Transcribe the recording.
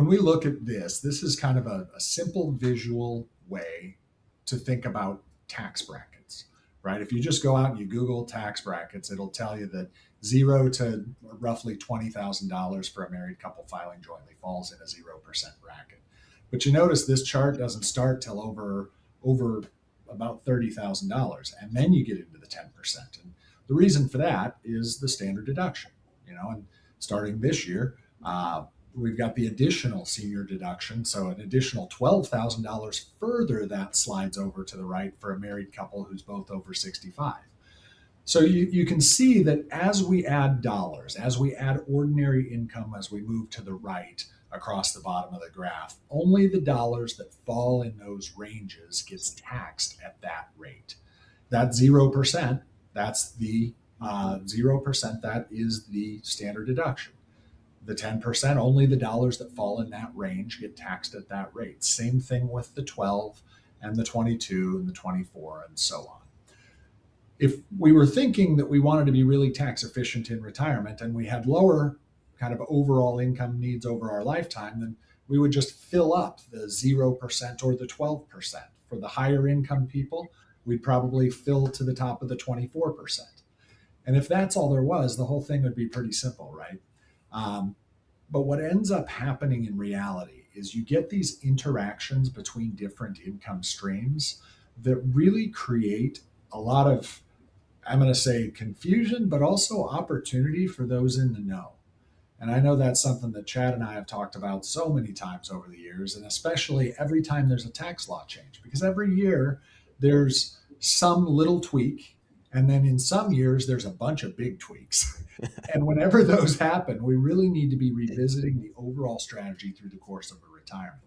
when we look at this is kind of a simple visual way to think about tax brackets, right? If you just go out and you Google tax brackets, it'll tell you that zero to roughly $20,000 for a married couple filing jointly falls in a 0% bracket. But you notice this chart doesn't start till over about $30,000, and then you get into the 10%. And the reason for that is the standard deduction, and starting this year, we've got the additional senior deduction. So an additional $12,000 further that slides over to the right for a married couple who's both over 65. So you can see that as we add dollars, as we add ordinary income, as we move to the right across the bottom of the graph, only the dollars that fall in those ranges gets taxed at that rate. That 0%, that's the 0%, that is the standard deduction. The 10%, only the dollars that fall in that range get taxed at that rate. Same thing with the 12 and the 22 and the 24 and so on. If we were thinking that we wanted to be really tax efficient in retirement and we had lower kind of overall income needs over our lifetime, then we would just fill up the 0% or the 12%. For the higher income people, we'd probably fill to the top of the 24%. And if that's all there was, the whole thing would be pretty simple, right? But what ends up happening in reality is you get these interactions between different income streams that really create a lot of, I'm going to say, confusion, but also opportunity for those in the know. And I know that's something that Chad and I have talked about so many times over the years, and especially every time there's a tax law change, because every year there's some little tweak. And then in some years, there's a bunch of big tweaks. And whenever those happen, we really need to be revisiting the overall strategy through the course of a retirement.